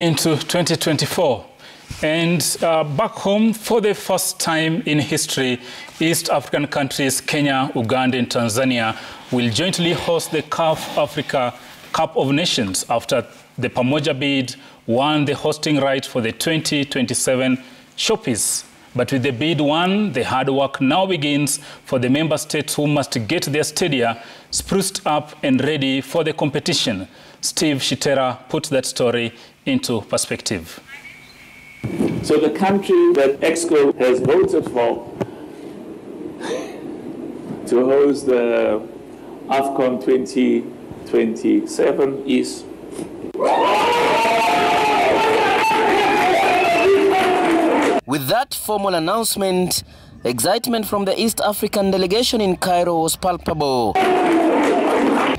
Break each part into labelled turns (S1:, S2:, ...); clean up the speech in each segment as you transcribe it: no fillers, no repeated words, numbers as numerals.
S1: Into 2024, and back home, for the first time in history, East African countries Kenya, Uganda and Tanzania will jointly host the CAF Africa Cup of Nations after the Pamoja bid won the hosting right for the 2027 showpiece. But with the bid won, the hard work now begins for the member states who must get their stadia spruced up and ready for the competition. Steve Shitera put that story into perspective.
S2: So the country that EXCO has voted for to host the AFCON 2027 is...
S3: With that formal announcement, excitement from the East African delegation in Cairo was palpable.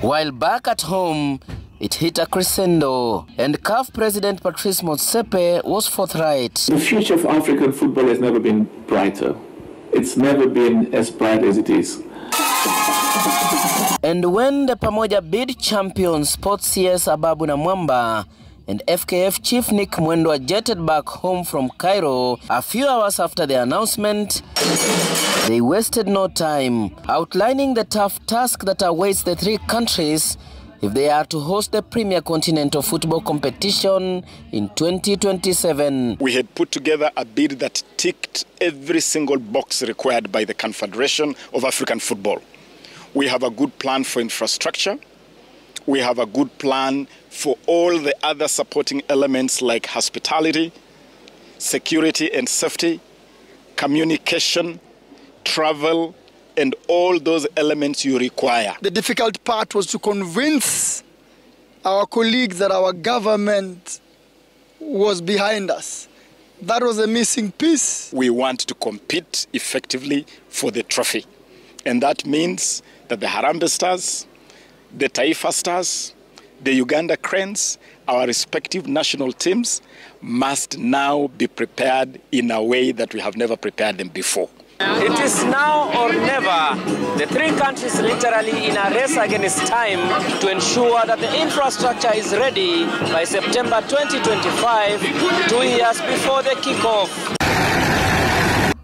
S3: While back at home, it hit a crescendo, and CAF President Patrice Motsepe was forthright.
S2: The future of African football has never been brighter. It's never been as bright as it is.
S3: And when the Pamoja bid champions Sports CS Ababu Namwamba and FKF chief Nick Mwendwa jetted back home from Cairo a few hours after the announcement, they wasted no time outlining the tough task that awaits the three countries if they are to host the premier continental football competition in 2027.
S4: We had put together a bid that ticked every single box required by the Confederation of African Football. We have a good plan for infrastructure. We have a good plan for all the other supporting elements like hospitality, security and safety, communication, travel, and all those elements you require.
S5: The difficult part was to convince our colleagues that our government was behind us. That was a missing piece.
S4: We want to compete effectively for the trophy. And that means that the Harambee Stars, the Taifa Stars, the Uganda Cranes, our respective national teams must now be prepared in a way that we have never prepared them before.
S6: It is now or never. The three countries literally in a race against time to ensure that the infrastructure is ready by September 2025, 2 years before the kickoff.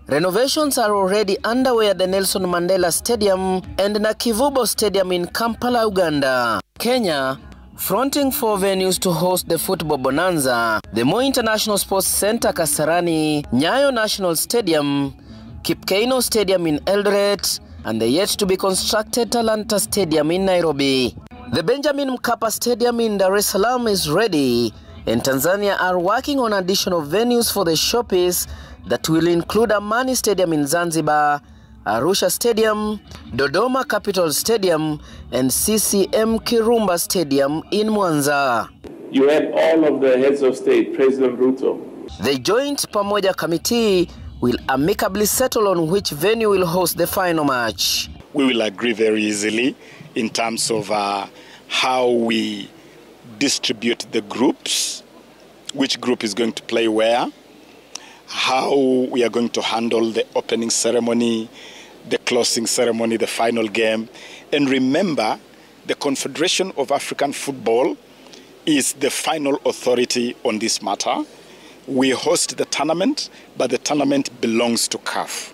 S3: Renovations are already underway at the Nelson Mandela Stadium and Nakivubo Stadium in Kampala, Uganda. Kenya, fronting 4 venues to host the football bonanza: the Moi International Sports Center Kasarani, Nyayo National Stadium, Kipkeino Stadium in Eldoret, and the yet-to-be-constructed Talanta Stadium in Nairobi. The Benjamin Mkapa Stadium in Dar es Salaam is ready, and Tanzania are working on additional venues for the showpiece that will include Amani Stadium in Zanzibar, Arusha Stadium, Dodoma Capital Stadium, and CCM Kirumba Stadium in Mwanza.
S2: You had all of the heads of state, President Ruto.
S3: The Joint Pamoja Committee will amicably settle on which venue will host the final match.
S4: We will agree very easily in terms of how we distribute the groups, which group is going to play where, how we are going to handle the opening ceremony, the closing ceremony, the final game. And remember, the Confederation of African Football is the final authority on this matter. We host the tournament, but the tournament belongs to CAF.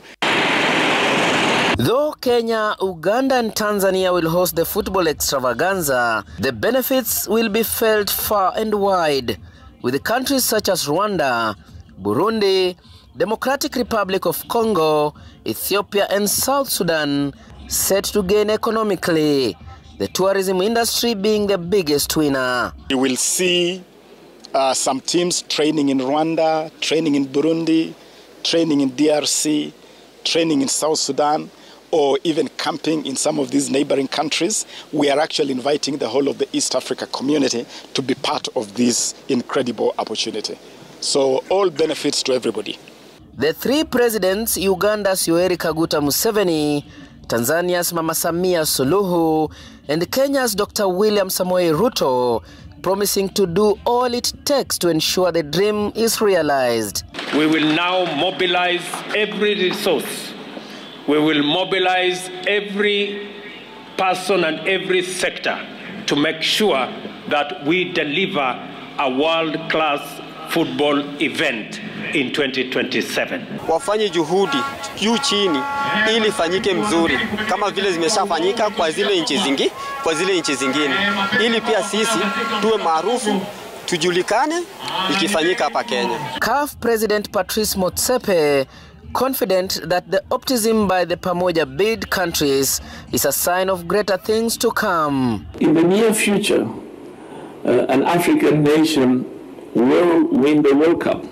S3: Though Kenya, Uganda and Tanzania will host the football extravaganza, the benefits will be felt far and wide, with the countries such as Rwanda, Burundi, Democratic Republic of Congo, Ethiopia and South Sudan set to gain economically, the tourism industry being the biggest winner.
S4: You will see some teams training in Rwanda, training in Burundi, training in DRC, training in South Sudan, or even camping in some of these neighboring countries. We are actually inviting the whole of the East Africa community to be part of this incredible opportunity. So all benefits to everybody.
S3: The three presidents, Uganda's Yoweri Kaguta Museveni, Tanzania's Mama Samia Suluhu, and Kenya's Dr. William Samoei Ruto, promising to do all it takes to ensure the dream is realized.
S7: We will now mobilize every resource. We will mobilize every person and every sector to make sure that we deliver a world-class football event in 2027.
S8: Wafanye juhudi juu chini ili ifanyike mzuri kama vile zimeshafanyika kwa zile nchi zingine ili pia sisi tuwe maarufu tujulikane ikifanyika hapa Kenya.
S3: CAF President Patrice Motsepe confident that the optimism by the Pamoja bid countries is a sign of greater things to come.
S2: In the near future, an African nation will win the World Cup.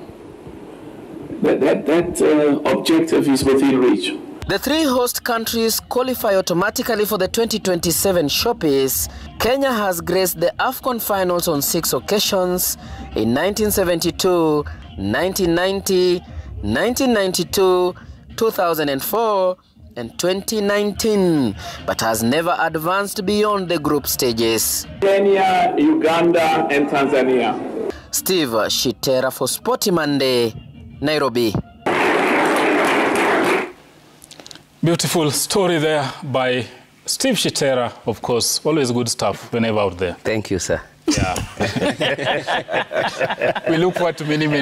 S2: That objective is within reach.
S3: The three host countries qualify automatically for the 2027 showpiece. Kenya has graced the AFCON finals on 6 occasions in 1972, 1990, 1992, 2004 and 2019, but has never advanced beyond the group stages.
S2: Kenya, Uganda and Tanzania.
S3: Steve Shitera for Sporty Monday, Nairobi.
S1: Beautiful story there by Steve Shitera, of course. Always good stuff whenever out there.
S3: Thank you, sir.
S1: Yeah. We look forward to many more.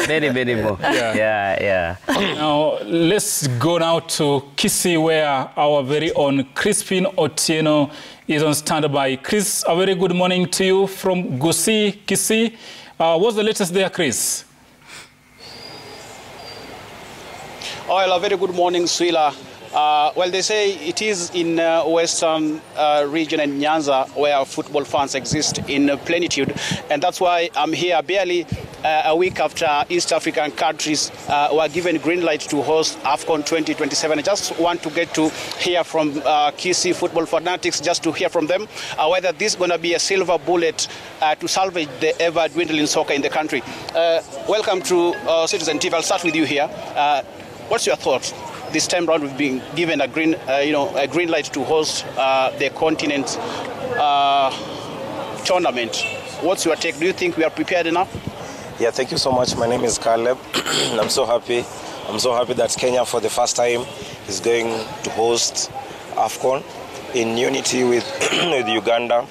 S3: Many more. Yeah.
S1: Now, let's go now to Kisii, where our very own Crispin Otieno is on standby. Chris, a very good morning to you from Gusii, Kisii. What's the latest there, Chris?
S9: Well, a very good morning, Swila. Well, they say it is in western region in Nyanza where football fans exist in plenitude, and that's why I'm here barely a week after East African countries were given green light to host AFCON 2027. I just want to get to hear from Kisii football fanatics, just to hear from them whether this is going to be a silver bullet to salvage the ever-dwindling soccer in the country. Welcome to Citizen TV. I'll start with you here. What's your thoughts? This time round, we've been given a green light to host the continent tournament. What's your take? Do you think we are prepared enough?
S10: Yeah, thank you so much. My name is Caleb. I'm so happy. I'm so happy that Kenya, for the first time, is going to host AFCON in unity with Uganda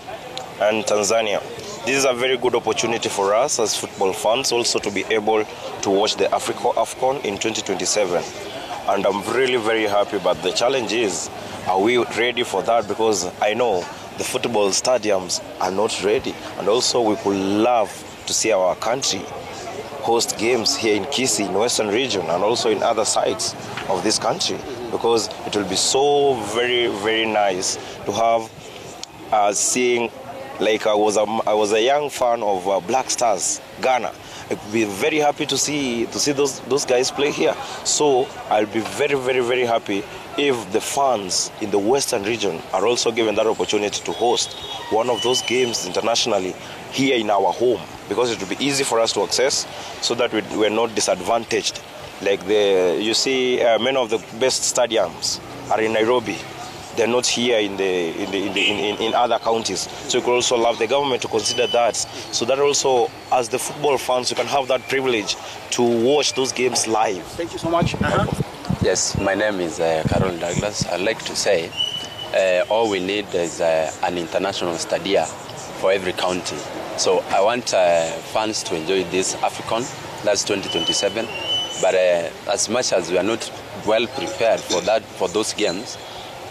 S10: and Tanzania. This is a very good opportunity for us as football fans also to be able to watch the AFCON in 2027. And I'm really very happy, but the challenge is, are we ready for that? Because I know the football stadiums are not ready. And also we would love to see our country host games here in Kisii, in Western region, and also in other sites of this country, because it will be so very, very nice to have seeing, like I was a young fan of Black Stars, Ghana. I'd be very happy to see those guys play here. So I'll be very, very, very happy if the fans in the Western region are also given that opportunity to host one of those games internationally here in our home, because it will be easy for us to access, so that we're not disadvantaged. Like you see, many of the best stadiums are in Nairobi. They're not here in other counties. So we could also love the government to consider that, so that also, as the football fans, you can have that privilege to watch those games live.
S9: Thank you so much.
S11: Yes, my name is Carol Douglas. I'd like to say all we need is an international stadia for every county. So I want fans to enjoy this AFCON, that's 2027. But as much as we are not well prepared for those games,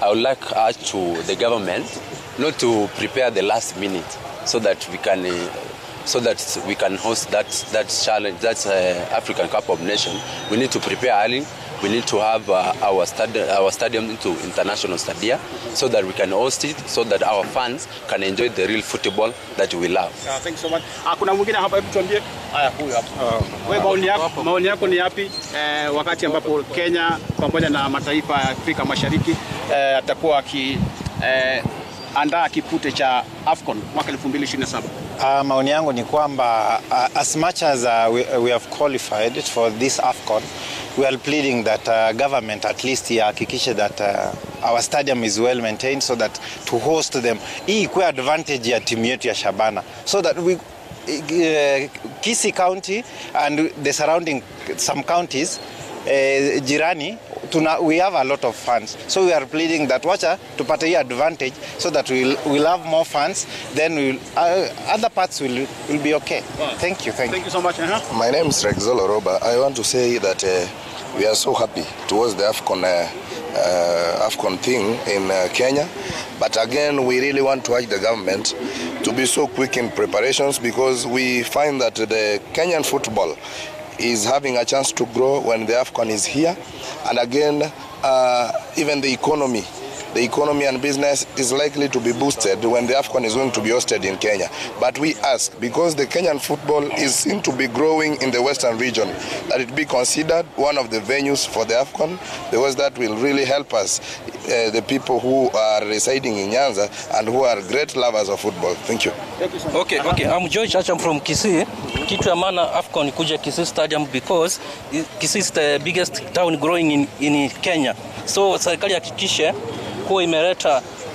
S11: I would like us to the government not to prepare the last minute, so that we can host that challenge, that's African Cup of Nations. We need to prepare early. We need to have our stadium into international stadia, so that we can host it, so that our fans can enjoy the real football that we love.
S9: Thanks so much. Kuna mwingine hapa, hebu tuambie. Haya, huyu hapa. Wewe maoni yako ni yapi wakati ambapo Kenya pamoja na mataifa ya Afrika Mashariki atakuwa andaa kipute cha AFCON mwaka 2027?
S12: Maoni yangu ni kwamba as much as we have qualified for this AFCON, we are pleading that government at least ihakikishe that our stadium is well maintained, so that to host them, hii ikuwe advantage ya timu yetu ya Shabana, so that we Kisii County and the surrounding some counties jirani we have a lot of fans. So we are pleading that wacha tupate hii advantage so that we'll have more fans, then other parts will be okay. Wow. Thank you so much.
S13: My name is Rexolo Roba. I want to say that we are so happy towards the AFCON thing in Kenya. But again, we really want to urge the government to be so quick in preparations, because we find that the Kenyan football is having a chance to grow when the AFCON is here. And again, even the economy and business is likely to be boosted when the AFCON is going to be hosted in Kenya. But we ask, because the Kenyan football is seen to be growing in the Western region, that it be considered one of the venues for the AFCON, because that will really help us, the people who are residing in Nyanza and who are great lovers of football. Thank you.
S14: Okay. I'm George Acham from Kisii. Kitu ya maana AFCON kuja Kisii Stadium because Kisii is the biggest town growing in Kenya. So serikali hakikishe kuwa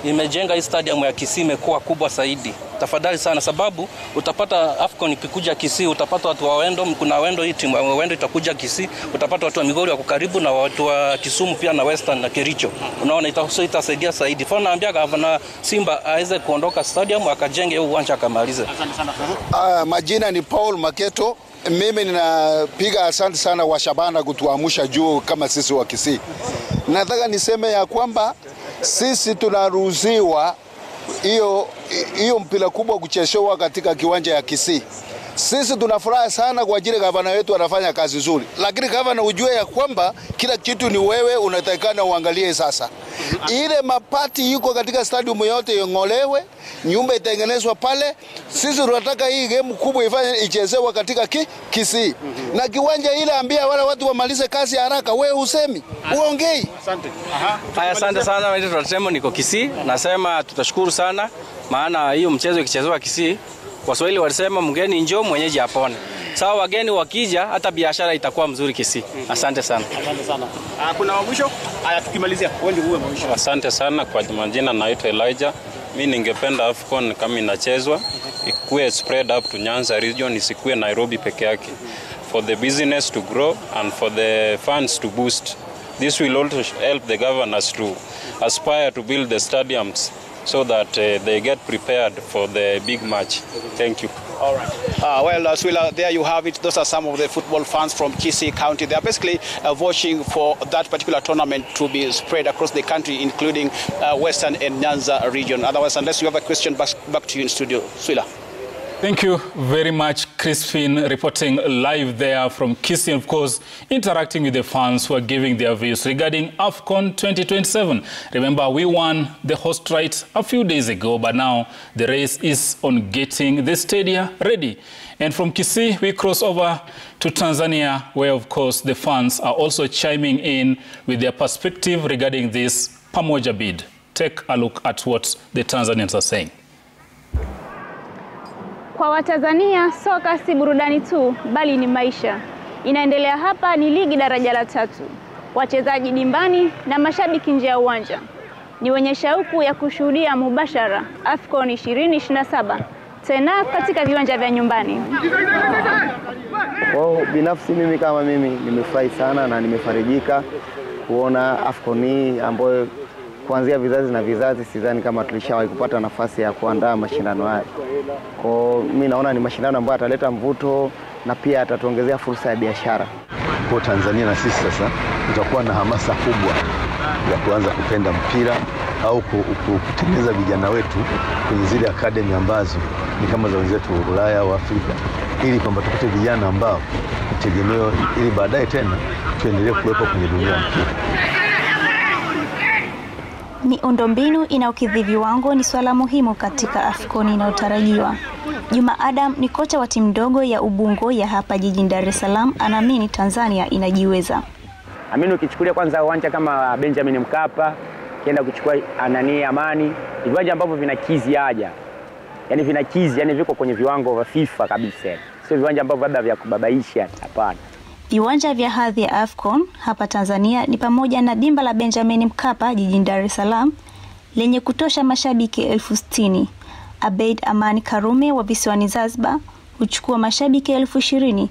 S14: imejenga hii stadium ya Kisii imekuwa kubwa zaidi. Tafadhali sana, sababu utapata AFCON ikikuja Kisii, utapata watu wa Wendo, kuna Wendo hii timu ya Wendo itakuja Kisii, utapata watu wa Migori wako karibu na watu wa Kisumu pia na Western na Kericho. Unaona itasaidia zaidi. Kwa naambia gavana Simba aweze kuondoka stadium akajenge uwanja akamalize.
S15: Asante sana. Majina ni Paul Maketo. Mimi ninapiga asante sana wa Shabana kutuamsha juu kama sisi wa Kisii. Nataka niseme ya kwamba sisi tunaruhusiwa hiyo mpira kubwa kucheshewa katika kiwanja ya Kisii. Sisi tunafurahi sana kwa ajili gavana wetu anafanya kazi nzuri. Lakini gavana ujue ya kwamba kila kitu ni wewe unatakana uangalie sasa. Ile mapati yuko katika stadium yote yongolewe, nyumba itengenezwa pale. Sisi tunataka hii game kubwa ichezewe katika Kisii. Na kiwanja ile ambia wale watu wamalize kazi haraka, wewe usemi, uongei.
S9: Asante.
S14: Asante sana, mimi tunasema niko Kisii, nasema tutashukuru sana maana hiyo mchezo ikichezewa Kisii, Waswahili walisema mgeni njoo mwenyeji apone. Sawa, wageni wakija hata biashara itakuwa mzuri Kisii. Asante sana.
S9: Asante sana. Kuna mwisho? Haya tukimalizia, wewe uwe mwisho.
S16: Asante sana kwa majina, naitwa Elijah. Mimi ningependa AFCON kama inachezwa ikuwe spread up to Nyanza region, isikuwe Nairobi peke yake. For the business to grow and for the funds to boost. This will also help the governors to aspire to build the stadiums so that they get prepared for the big match. Thank you.
S9: All right. Well, Swila, there you have it. Those are some of the football fans from Kisii County. They are basically voting for that particular tournament to be spread across the country, including Western and Nyanza region. Otherwise, unless you have a question, back to you in studio. Swila.
S1: Thank you very much, Crispin, reporting live there from Kisii, of course, interacting with the fans who are giving their views regarding AFCON 2027. Remember, we won the host right a few days ago, but now the race is on getting the stadium ready. And from Kisii, we cross over to Tanzania, where, of course, the fans are also chiming in with their perspective regarding this pamoja bid. Take a look at what the Tanzanians are saying.
S17: Kwa Watanzania, soka si burudani tu, bali ni maisha. Inaendelea hapa ni ligi daraja la 3. Wachezaji dimbani na mashabiki nje ya uwanja. Ni wenye shauku ya kushuhudia mubashara AFCON 2027 tena katika viwanja vya nyumbani.
S18: Binafsi mimi kama mimi nimefurahi sana na nimefarijika kuona AFCON hii ambayo kuanzia vizazi na vizazi sidhani kama tulishawahi kupata nafasi ya kuandaa mashindano haya. Kwa mimi naona ni mashindano ambayo ataleta mvuto na pia atatuongezea fursa ya biashara.
S19: Kwa Tanzania na sisi sasa tutakuwa na hamasa kubwa ya kuanza kupenda mpira au kutengeneza vijana wetu kwenye zile academy ambazo ni kama za wenzetu wa Ulaya au Afrika, ili kwamba tupate vijana ambao tegemeo, ili baadaye tena tuendelee kuwepo kwenye dunia ya mpira.
S20: Miundombinu inayokidhi viwango ni swala muhimu katika AFCON inayotarajiwa. Juma Adam ni kocha wa timu ndogo ya Ubungo ya hapa jijini Dar es Salaam, anaamini Tanzania inajiweza.
S21: Amini ukichukulia kwanza uwanja kama Benjamin Mkapa, kienda kuchukua Amani, viwanja ambavyo vinakizi haja. Yaani vinakizi, yani viko kwenye viwango vya FIFA kabisa. Sio viwanja ambavyo labda vya kubabaisha, hapana.
S20: Viwanja vya hadhi ya AFCON hapa Tanzania ni pamoja na dimba la Benjamin Mkapa jijini Dar es Salaam lenye kutosha mashabiki 60,000. Abeid Amani Karume wa visiwani Zanzibar huchukua mashabiki 20,000.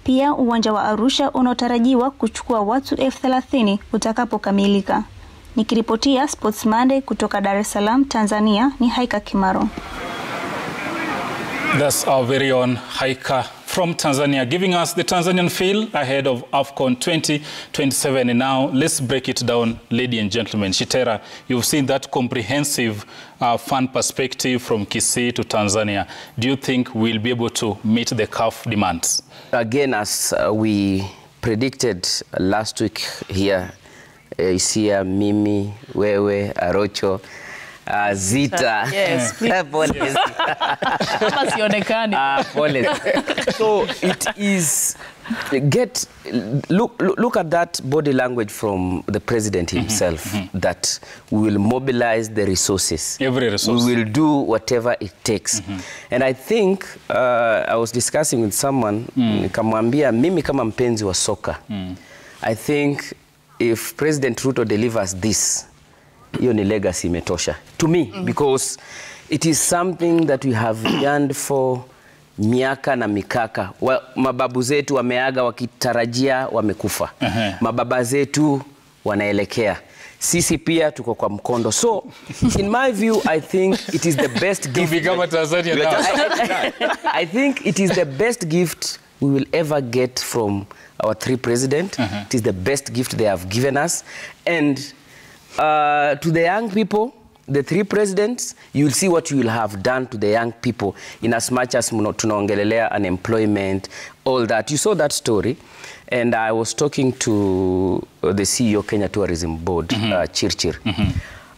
S20: Pia uwanja wa Arusha unaotarajiwa kuchukua watu 30,000 utakapokamilika. Nikiripotia Sports Monday kutoka Dar es Salaam, Tanzania, ni Haika Kimaro.
S1: That's our very own Haika from Tanzania, giving us the Tanzanian feel ahead of AFCON 2027. And now let's break it down, ladies and gentlemen. Shitera, you've seen that comprehensive fan perspective from Kisii to Tanzania. Do you think we'll be able to meet the CAF demands?
S3: Again, as we predicted last week here, Isia, Mimi, Wewe, Arocho, Zita.
S5: Yes, please.
S3: So it is, look at that body language from the president himself, that we will mobilize the resources.
S1: Every resource.
S3: We will do whatever it takes. And I think, I was discussing with someone, nikamwambia mimi kama mpenzi wa soka, I think if President Ruto delivers this, hiyo ni legacy imetosha to me, because it is something that we have yearned for miaka na mikaka. Mababu zetu wameaga wakitarajia wamekufa. Mababa zetu wanaelekea. Sisi pia tuko kwa mkondo. So in my view, I think it is the best gift. I think it is the best gift we will ever get from our three presidents. It is the best gift they have given us. And to the young people, the three presidents, you'll see what you will have done to the young people in as much as tunaongelelea unemployment, all that. You saw that story. And I was talking to the CEO Kenya Tourism Board, Chirchir.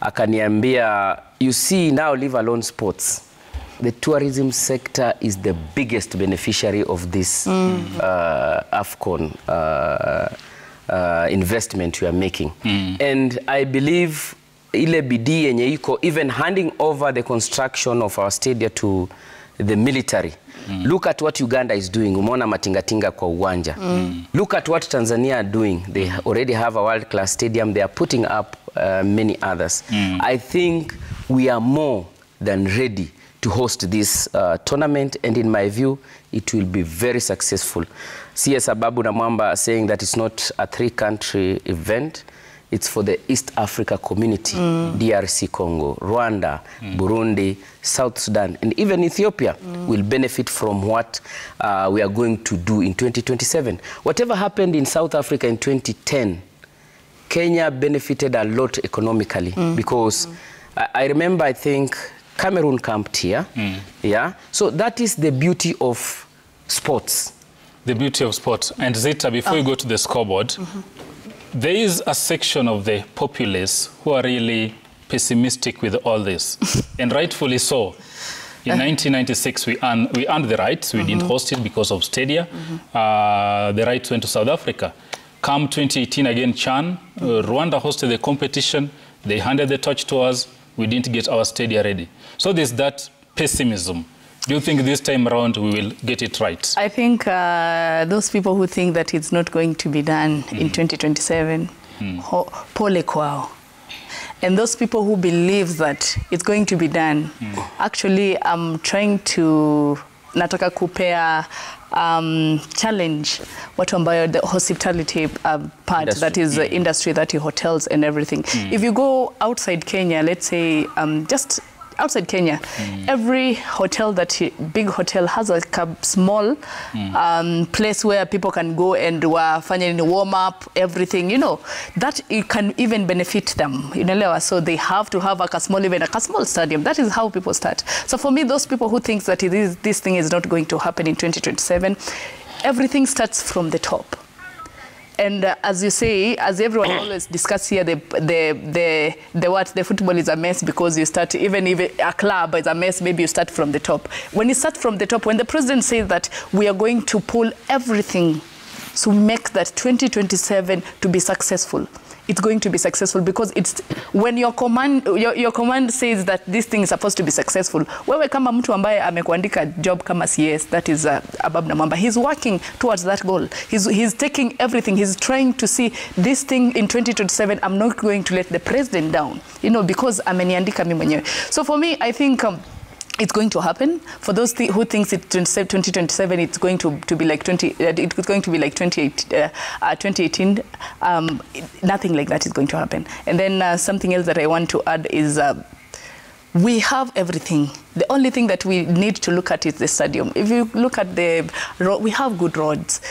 S3: Akaniambia, you see now, leave alone sports. The tourism sector is the biggest beneficiary of this AFCON investment we are making. And I believe ile bidii yenye iko, even handing over the construction of our stadium to the military. Look at what Uganda is doing. Umeona matingatinga kwa uwanja. Look at what Tanzania are doing. They already have a world-class stadium. They are putting up many others. I think we are more than ready to host this tournament, and in my view, it will be very successful. CS Ababu Namwamba saying that it's not a three-country event. It's for the East Africa community, DRC Congo, Rwanda, Burundi, South Sudan, and even Ethiopia will benefit from what we are going to do in 2027. Whatever happened in South Africa in 2010, Kenya benefited a lot economically, because I remember, I think, Cameroon camped here. Yeah, so that is the beauty of sports.
S1: The beauty of sports. And Zita, before you go to the scoreboard, there is a section of the populace who are really pessimistic with all this, and rightfully so. In 1996, we earned the rights. We didn't host it because of stadia. The rights went to South Africa. Come 2018 again, Chan, Rwanda hosted the competition. They handed the torch to us. We didn't get our stadia ready. So there's that pessimism. Do you think this time around we will get it right?
S5: I think those people who think that it's not going to be done in 2027, pole kwao. And those people who believe that it's going to be done, actually I'm trying to nataka kupea challenge watu ambayo the hospitality part, industry. That is the industry, that is hotels and everything. If you go outside Kenya, let's say just outside Kenya, every hotel, big hotel, has a small place where people can go and warm up, everything, you know, that it can even benefit them, you know, so they have to have a small stadium. That is how people start. So for me, those people who think that this thing is not going to happen in 2027, everything starts from the top. And as you say, as everyone always discuss here, the football is a mess because you start, even if a club is a mess, maybe you start from the top. When you start from the top, when the president says that we are going to pull everything to make that 2027 to be successful, it's going to be successful, because it's when your command says that this thing is supposed to be successful. Wewe kama mtu ambaye amekuandika job kama CS, that is Ababu Namwamba, he's working towards that goal. He's taking everything. He's trying to see this thing in 2027. I'm not going to let the president down, you know, because ameniandika mimi mwenyewe. So for me, I think it's going to happen. For those who thinks it's 2027, it's going to be like 2018. Nothing like that is going to happen. And then something else that I want to add is we have everything. The only thing that we need to look at is the stadium. If you look at the road, we have good roads,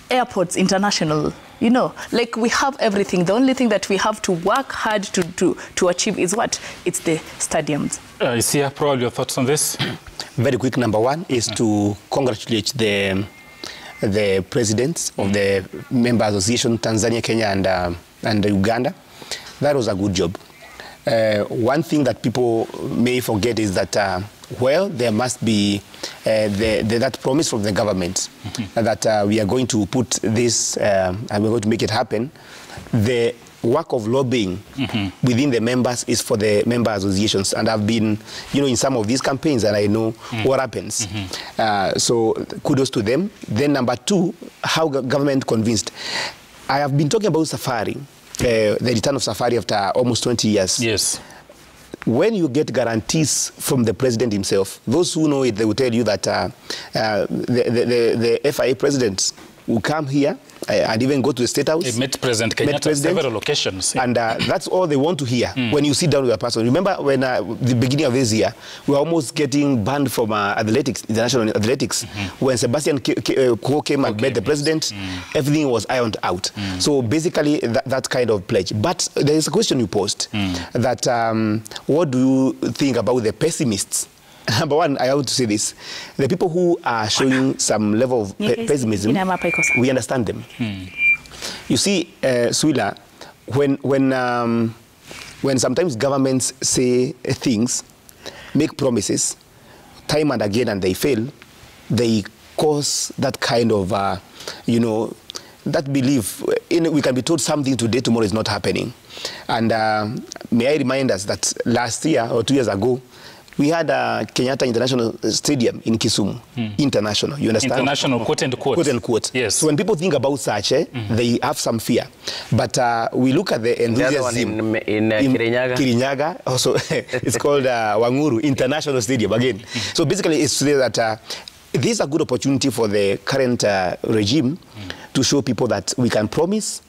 S5: airports, international. You know, like we have everything. The only thing that we have to work hard to achieve is what? It's the stadiums.
S1: Isia, probably your thoughts on this?
S6: Very quick. Number one is to congratulate the presidents of the member association, Tanzania, Kenya, and Uganda. That was a good job. One thing that people may forget is that well, there must be that promise from the government that we are going to put this and we're going to make it happen. The work of lobbying within the members is for the member associations, and I've been, in some of these campaigns, and I know what happens. So kudos to them. Then number two, how government convinced. I have been talking about Safari, the return of Safari after almost 20 years.
S1: Yes.
S6: When you get guarantees from the president himself, those who know it, they will tell you that the FIA president will come here and even go to the State House.
S1: He met President Kenyatta on several occasions.
S6: And that's all they want to hear when you sit down with a person. Remember when the beginning of this year, we were almost getting banned from athletics, international athletics. When Sebastian Coe came and met the president, everything was ironed out. So basically, that kind of pledge. But there is a question you posed that what do you think about the pessimists? Number one, I want to say this. The people who are showing some level of pessimism, we understand them. You see, Swila, when sometimes governments say things, make promises, time and again, and they fail, they cause that kind of, that belief. We can be told something today, tomorrow is not happening. And may I remind us that last year or 2 years ago, we had a Kenyatta International Stadium in Kisumu. International, you understand?
S1: International, quote and quote.
S6: Quote and quote.
S1: Yes.
S6: So when people think about such, they have some fear. But we look at the enthusiasm
S22: in
S6: Kirinyaga. Also, it's called Wanguru International Stadium again. So basically, it's to say that this is a good opportunity for the current regime to show people that we can promise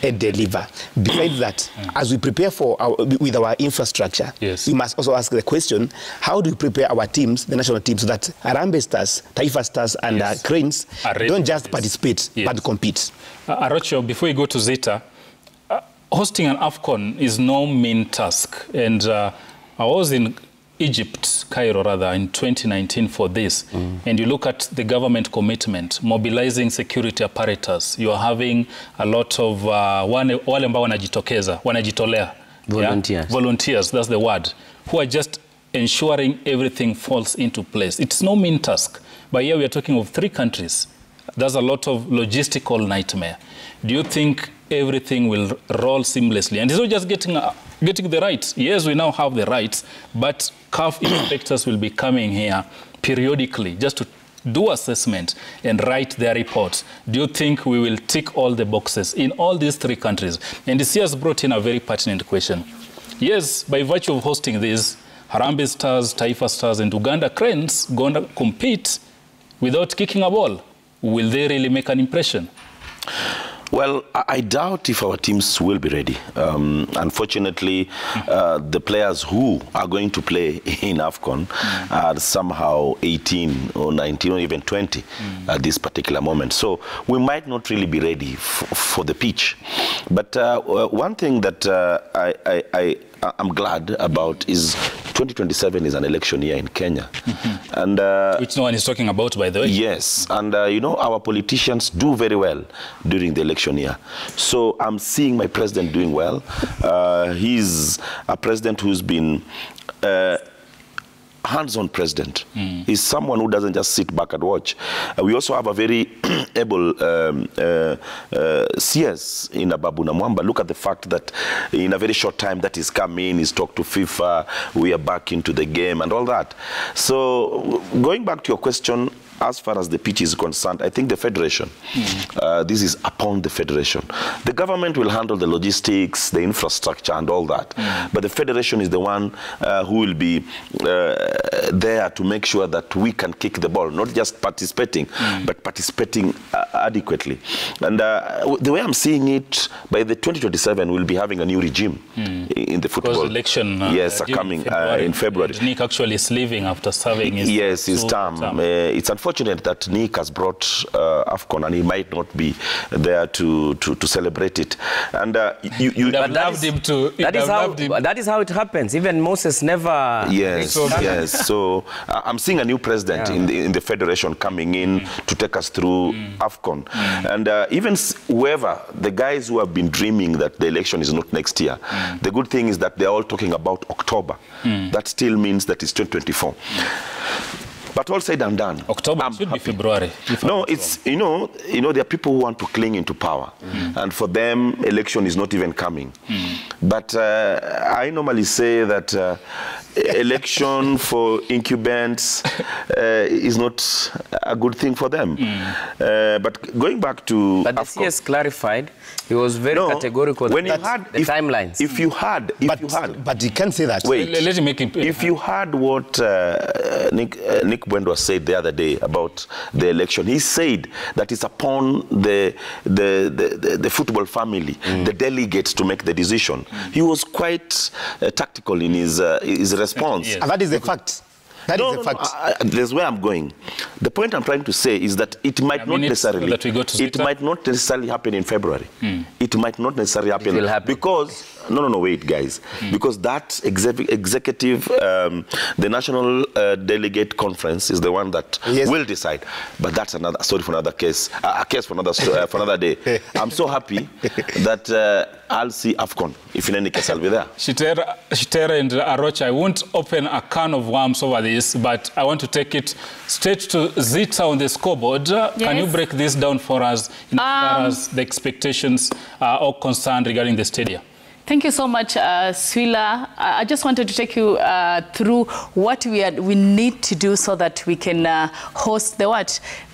S6: and deliver. Besides that, as we prepare for with our infrastructure, we must also ask the question, how do we prepare our teams, the national teams, so that Harambee Stars, Taifa Stars, and Cranes don't just participate, but compete?
S1: Arocho, before you go to Zita, hosting an AFCON is no mean task. And I was in Egypt, Cairo rather, in 2019 for this. And you look at the government commitment, mobilizing security apparatus. You are having a lot of wale ambao wanajitolea.
S22: Volunteers.
S1: Volunteers, that's the word, who are just ensuring everything falls into place. It's no mean task. But here we are talking of 3 countries. There's a lot of logistical nightmare. Do you think everything will roll seamlessly? And it's not just getting the rights. Yes, we now have the rights, but CAF inspectors will be coming here periodically just to do assessment and write their reports. Do you think we will tick all the boxes in all these 3 countries? And this has brought in a very pertinent question. Yes, by virtue of hosting these, Harambee Stars, Taifa Stars, and Uganda Cranes going to compete without kicking a ball. Will they really make an impression?
S23: Well, I doubt if our teams will be ready. Unfortunately, the players who are going to play in AFCON are somehow 18 or 19 or even 20 at this particular moment. So we might not really be ready for the pitch. But one thing that I'm glad about is 2027 is an election year in Kenya. And
S1: which no one is talking about, by the way.
S23: Yes, and our politicians do very well during the election year. So I'm seeing my president doing well. He's a president who's been hands-on president. He's someone who doesn't just sit back and watch. We also have a very able CS in Ababu Namwamba. Look at the fact that in a very short time that he's come in, he's talked to FIFA, we are back into the game and all that. So going back to your question, as far as the pitch is concerned, I think the federation, this is upon the federation. The government will handle the logistics, the infrastructure and all that. But the federation is the one who will be there to make sure that we can kick the ball, not just participating, but participating adequately. And the way I'm seeing it, by the 2027, we'll be having a new regime in the football.
S1: Because election
S23: yes, are coming in February.
S1: Nick actually is leaving after serving his
S23: term. It's unfortunate that Nick has brought AFCON and he might not be there to celebrate it. And you
S1: would have loved him to.
S4: That is how it happens. Even Moses never.
S23: Yes, yes. So I'm seeing a new president in the federation coming in to take us through AFCON. And even whoever, the guys who have been dreaming that the election is not next year, the good thing is that they're all talking about October. That still means that it's 2024. But all said and done,
S1: October should be February.
S23: No, it's you know there are people who want to cling into power, and for them election is not even coming. But I normally say that election for incumbents is not a good thing for them. But going back to
S4: but the CS clarified, he was very categorical
S23: when
S4: that
S23: you had
S4: the timelines.
S23: If you had,
S6: but you can't say that.
S23: Wait,
S1: let me make it.
S23: If you had what Nick Bwendwa said the other day about the election, he said that it's upon the football family, the delegates, to make the decision. He was quite tactical in his response.
S6: Yes. And that is a fact. That is a fact.
S23: That's where I'm going. The point I'm trying to say is that it might not necessarily happen in February. It might not necessarily happen because wait, guys, because that executive, the national delegate conference is the one that will decide. But that's another story for another case, a case for another for another day. I'm so happy that I'll see AFCON. If in any case I'll be there.
S1: Shitera and Arocha, I won't open a can of worms over this, but I want to take it straight to Zita on the scoreboard. Can you break this down for us as far as the expectations are concerned regarding the stadium?
S5: Thank you so much, Swila. I just wanted to take you through what we need to do so that we can host the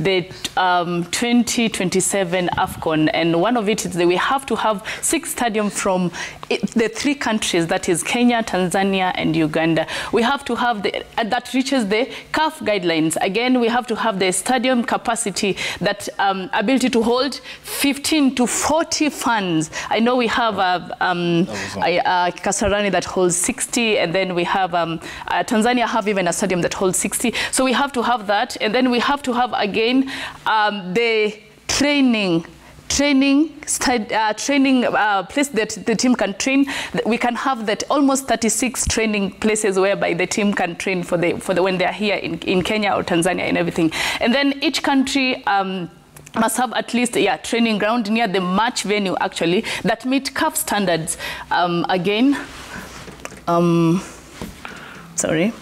S5: 2027 AFCON. And one of it is that we have to have 6 stadiums from the 3 countries, that is Kenya, Tanzania, and Uganda. We have to have that reaches the CAF guidelines. Again, we have to have the stadium capacity, that ability to hold 15 to 40 fans. I know we have Kasarani that holds 60, and then we have Tanzania have even a stadium that holds 60. So we have to have that, and then we have to have again the training place that the team can train. We can have that almost 36 training places whereby the team can train for when they are here in Kenya or Tanzania and everything. And then each country must have at least training ground near the match venue actually that meet CAF standards. Sorry.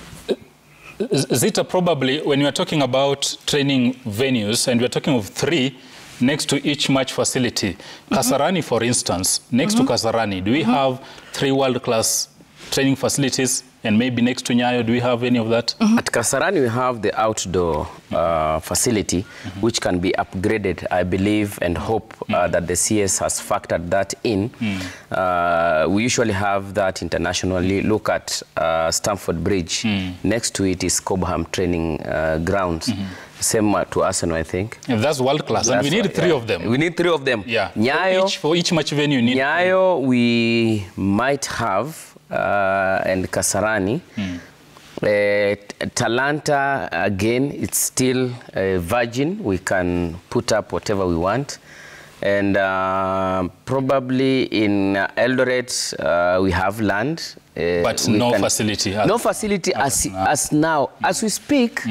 S1: Zita, probably when you are talking about training venues, and we are talking of 3 next to each match facility, Kasarani, for instance, next to Kasarani, do we have 3 world-class training facilities? And maybe next to Nyayo, do we have any of that?
S4: At Kasarani, we have the outdoor facility, which can be upgraded, I believe, and hope that the CS has factored that in. We usually have that internationally. Look at Stamford Bridge. Next to it is Cobham Training Grounds. Same to Arsenal, I think.
S1: And that's world class. And we need 3 of them.
S4: We need 3 of them.
S1: Yeah.
S4: Nyayo,
S1: for each match venue, you need
S4: Nyayo, we might have, and Kasarani. Talanta, again, it's still virgin. We can put up whatever we want. And probably in Eldoret, we have land.
S1: But no facility.
S4: No facility as now. As we speak,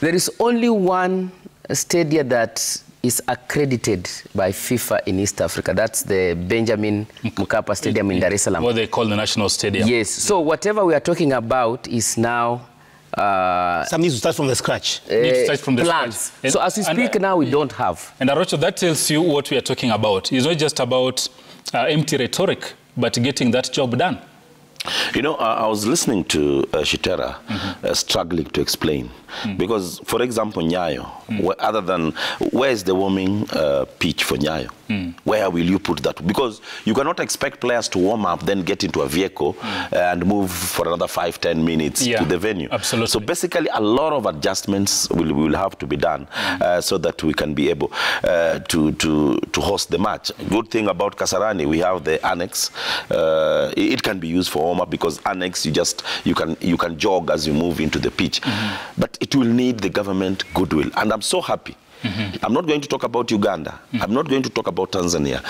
S4: there is only one stadium that is accredited by FIFA in East Africa. That's the Benjamin Mkapa Stadium in Dar es Salaam.
S1: What they call the national stadium.
S4: Yes. So whatever we are talking about is now
S6: some needs to start from the scratch.
S4: Plans. So as we speak now, we don't have.
S1: And Arocho, that tells you what we are talking about. It's not just about empty rhetoric, but getting that job done.
S23: You know, I was listening to Shitera struggling to explain. Because, for example, Nyayo, other than, where is the warming pitch for Nyayo? Where will you put that? Because you cannot expect players to warm up, then get into a vehicle and move for another 5-10 minutes to the venue.
S1: Absolutely.
S23: So basically, a lot of adjustments will have to be done so that we can be able to host the match. Good thing about Kasarani, we have the annex. It can be used for warm up because annex, you can jog as you move into the pitch. But it will need the government goodwill, and I'm so happy. I'm not going to talk about Uganda. I'm not going to talk about Tanzania.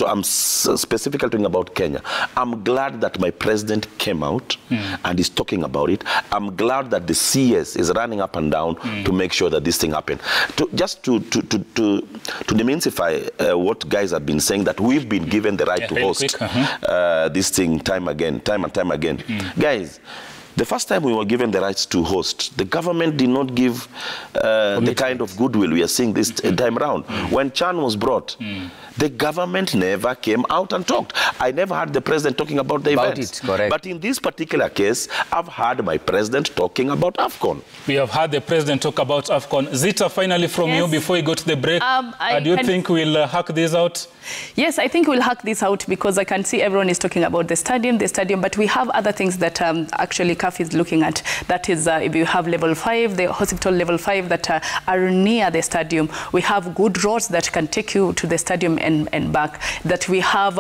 S23: I'm specifically talking about Kenya. I'm glad that my president came out and is talking about it. I'm glad that the CS is running up and down to make sure that this thing happens. Just to demystify what guys have been saying, that we've been given the right to host this thing time and time again. Guys, the first time we were given the rights to host, the government did not give the kind of goodwill we are seeing this time around. When Chan was brought, the government never came out and talked. I never heard the president talking about the events. But in this particular case, I've heard my president talking about AFCON.
S1: We have heard the president talk about AFCON. Zita, finally from you, before we go to the break, do you think we'll hack this out?
S5: Yes, I think we'll hack this out because I can see everyone is talking about the stadium, but we have other things that actually CAF is looking at. That is, if you have level 5, the hospital level 5 that are near the stadium, we have good roads that can take you to the stadium and back, that we have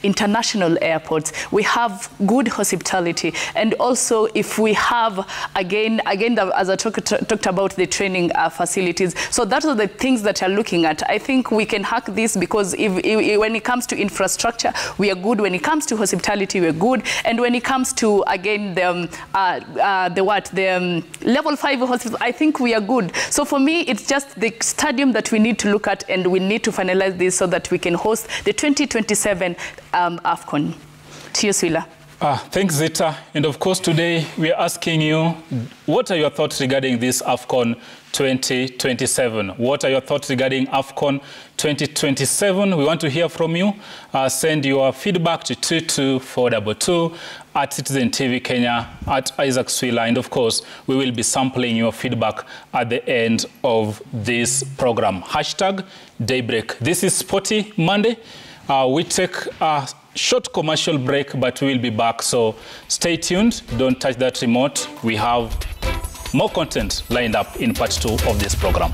S5: international airports, we have good hospitality, and also if we have, again as I talked about the training facilities. So those are the things that are looking at. I think we can hack this because when it comes to infrastructure, we are good. When it comes to hospitality, we're good. And when it comes to, again, the level 5 hospital, I think we are good. So for me, it's just the stadium that we need to look at, and we need to finalize this so that we can host the 2027 AFCON. To you, Swila.
S1: Thanks, Zita. And of course, today we are asking you, what are your thoughts regarding this AFCON 2027? What are your thoughts regarding AFCON 2027? We want to hear from you. Send your feedback to 22422 at Citizen TV Kenya, at Isaac Swila. And of course, we will be sampling your feedback at the end of this program. Hashtag Daybreak. This is Sporty Monday. We take a short commercial break, but we'll be back. So stay tuned. Don't touch that remote. We have more content lined up in part 2 of this program.